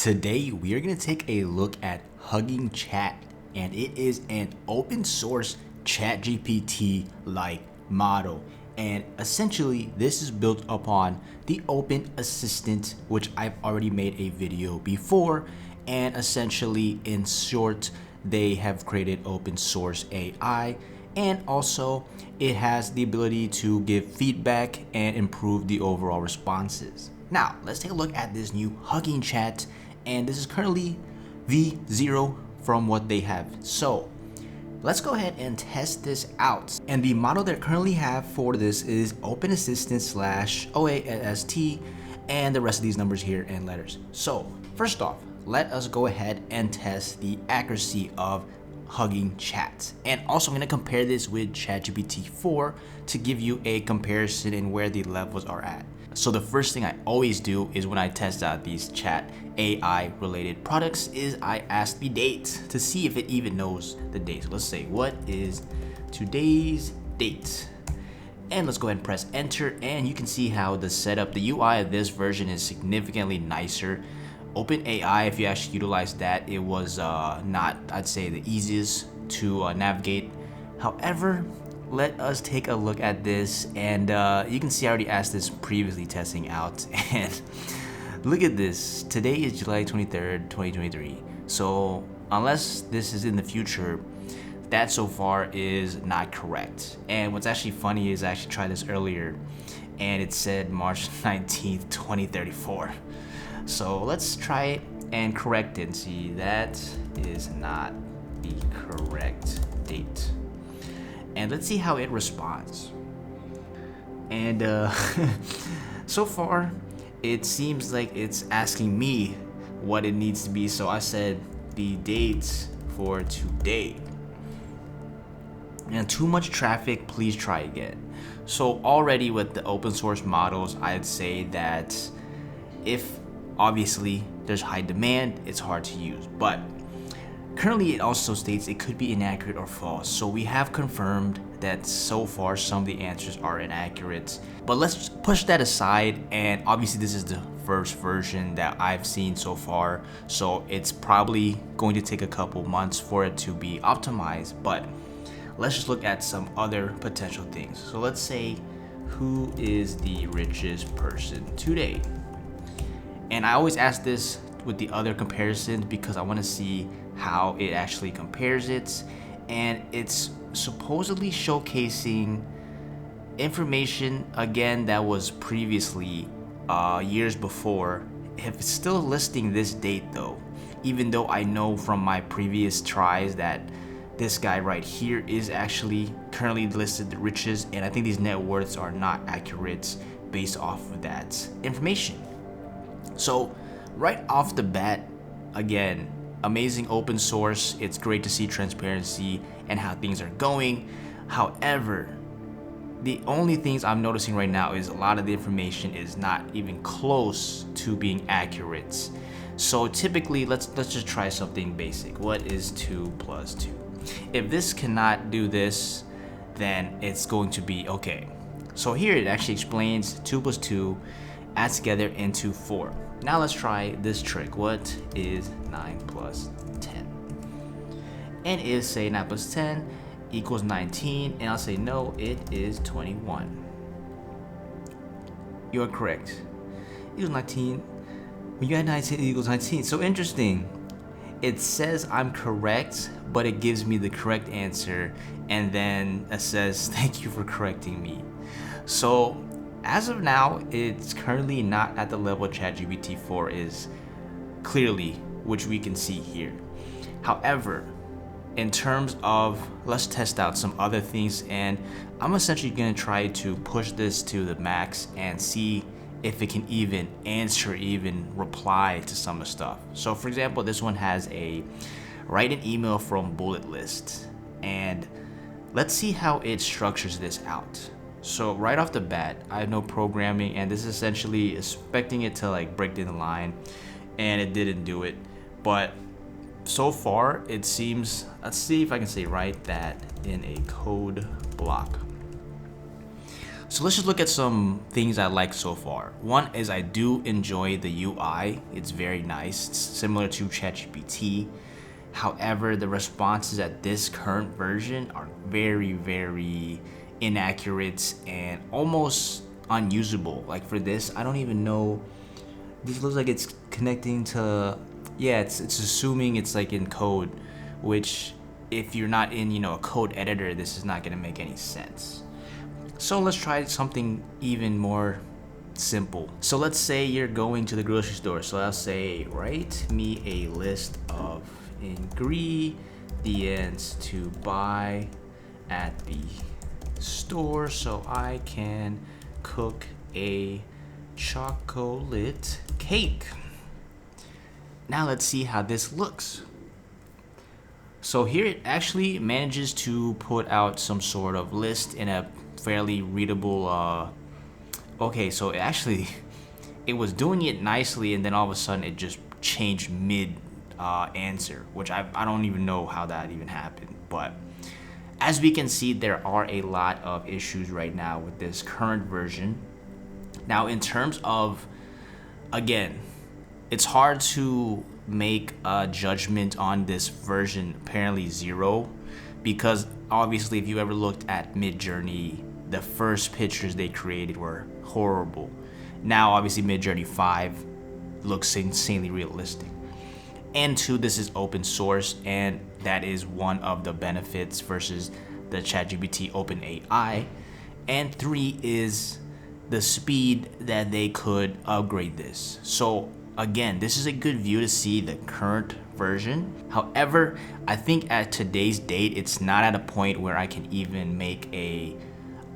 Today we are going to take a look at HuggingChat, and it is an open source ChatGPT like model. And essentially this is built upon the Open Assistant, which I've already made a video before. And essentially, in short, they have created open source AI, and also it has the ability to give feedback and improve the overall responses. Now, let's take a look at this new HuggingChat, and this is currently V0 from what they have. So let's go ahead and test this out. And the model that I currently have for this is Open Assistant / OAST, and the rest of these numbers here and letters. So first off, let us go ahead and test the accuracy of HuggingChat. And also I'm going to compare this with ChatGPT 4 to give you a comparison in where the levels are at. So the first thing I always do is when I test out these chat AI related products is I ask the date to see if it even knows the date. So let's say, what is today's date? And let's go ahead and press enter, and you can see how the setup, the UI of this version is significantly nicer. OpenAI, if you actually utilize that, it was not, I'd say, the easiest to navigate. However, let us take a look at this, and you can see I already asked this previously testing out, and look at this. Today is July 23rd, 2023. So unless this is in the future, that so far is not correct. And what's actually funny is I actually tried this earlier, and it said March 19th, 2034. So let's try it and correct it and see that is not the correct date. And let's see how it responds. And so far, it seems like it's asking me what it needs to be. So I said the date for today. And too much traffic, please try again. So already with the open source models, I'd say that if obviously there's high demand, it's hard to use. But currently it also states it could be inaccurate or false. So we have confirmed that so far some of the answers are inaccurate. But let's push that aside, and obviously this is the first version that I've seen so far. So it's probably going to take a couple months for it to be optimized. But let's just look at some other potential things. So let's say, who is the richest person today? And I always ask this with the other comparisons because I want to see how it actually compares it. And it's supposedly showcasing information again that was previously years before. If it's still listing this date though, even though I know from my previous tries that this guy right here is actually currently listed the richest, and I think these net worths are not accurate based off of that information. So right off the bat, again, amazing open source. It's great to see transparency and how things are going. However, the only things I'm noticing right now is a lot of the information is not even close to being accurate. So typically, let's just try something basic. What is 2 + 2? If this cannot do this, then it's going to be okay. So here it actually explains 2 + 2 adds together into 4. Now let's try this trick. What is 9 + 10? And is say 9 + 10 equals 19, and I'll say no, it is 21. You are correct. It equals 19. When you add 19, it equals 19. So interesting. It says I'm correct, but it gives me the correct answer, and then it says thank you for correcting me. So as of now, it's currently not at the level ChatGPT 4 is clearly, which we can see here. However, in terms of, let's test out some other things, and I'm essentially going to try to push this to the max and see if it can even answer, even reply to some of the stuff. So for example, this one has a write an email from bullet list, and let's see how it structures this out. So right off the bat, I have no programming, and this is essentially expecting it to like break down the line, and it didn't do it. But so far it seems, let's see if I can say write that in a code block. So let's just look at some things I like so far. One is I do enjoy the UI. It's very nice. It's similar to ChatGPT. However, the responses at this current version are very inaccurate and almost unusable. Like for this, I don't even know. This looks like it's connecting to, yeah, it's assuming it's like in code, which if you're not in, a code editor, this is not gonna make any sense. So let's try something even more simple. So let's say you're going to the grocery store. So I'll say, write me a list of ingredients to buy at the store so I can cook a chocolate cake. Now let's see how this looks. So here it actually manages to put out some sort of list in a fairly readable, okay, so it was doing it nicely, and then all of a sudden it just changed mid answer, which I don't even know how that even happened. But as we can see, there are a lot of issues right now with this current version. Now, in terms of, again, it's hard to make a judgment on this version, apparently 0, because obviously if you ever looked at Midjourney, the first pictures they created were horrible. Now obviously Midjourney 5 looks insanely realistic. And 2, this is open source, and that is one of the benefits versus the ChatGPT OpenAI. And 3 is the speed that they could upgrade this. So again, this is a good view to see the current version. However, I think at today's date, it's not at a point where I can even make a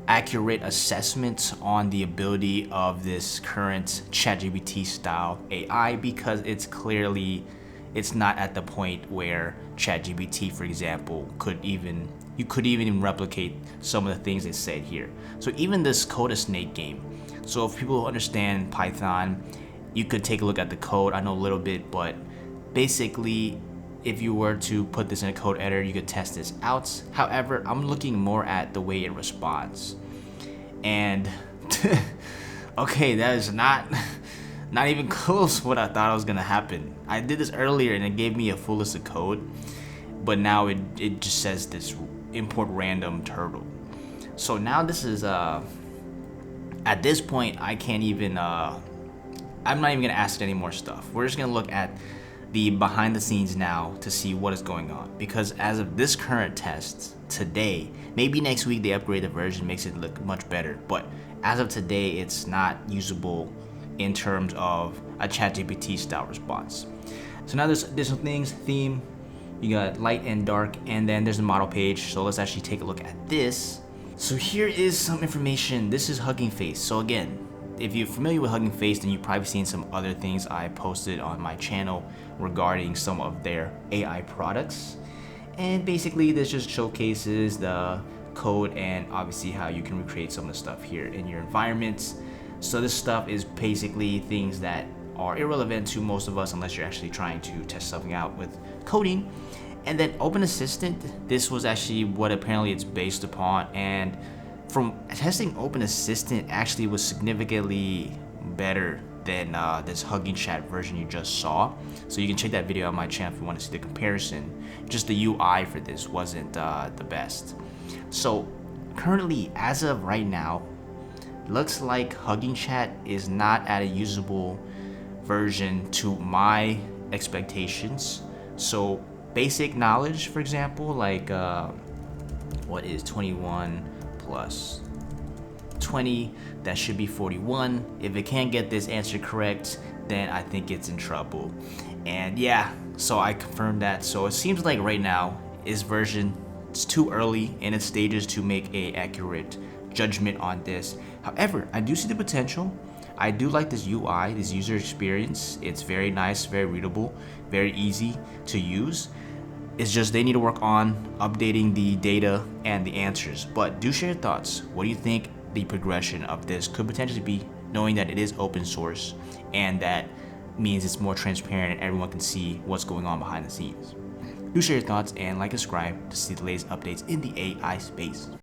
accurate assessment on the ability of this current ChatGPT style AI, because it's not at the point where ChatGPT, for example, you could even replicate some of the things they said here. So even this code a snake game. So if people understand Python, you could take a look at the code. I know a little bit, but basically, if you were to put this in a code editor, you could test this out. However, I'm looking more at the way it responds. And okay, that is not even close what I thought was gonna happen. I did this earlier and it gave me a full list of code, but now it just says this import random turtle. So now this is at this point I can't even I'm not even gonna ask it any more stuff. We're just gonna look at the behind the scenes now to see what is going on, because as of this current test today, maybe next week they upgrade the version, makes it look much better, but as of today it's not usable in terms of a ChatGPT style response. So now there's additional things, theme, you got light and dark, and then there's a model page. So let's actually take a look at this. So here is some information. This is HuggingFace. So again, if you're familiar with HuggingFace, then you've probably seen some other things I posted on my channel regarding some of their AI products. And basically this just showcases the code and obviously how you can recreate some of the stuff here in your environments. So this stuff is basically things that are irrelevant to most of us unless you're actually trying to test something out with coding. And then Open Assistant, this was actually what apparently it's based upon, and from testing Open Assistant actually was significantly better than this HuggingChat version you just saw. So you can check that video on my channel if you want to see the comparison. Just the UI for this wasn't the best. So currently, as of right now, looks like HuggingChat is not at a usable version to my expectations. So basic knowledge, for example, like what is 21 plus 20? That should be 41. If it can't get this answer correct, then I think it's in trouble. And yeah, so I confirmed that. So it seems like right now this version, it's too early in its stages to make a accurate judgment on this. However, I do see the potential. I do like this UI, this user experience. It's very nice, very readable, very easy to use. It's just they need to work on updating the data and the answers. But do share your thoughts. What do you think the progression of this could potentially be, knowing that it is open source and that means it's more transparent and everyone can see what's going on behind the scenes? Do share your thoughts and like and subscribe to see the latest updates in the AI space.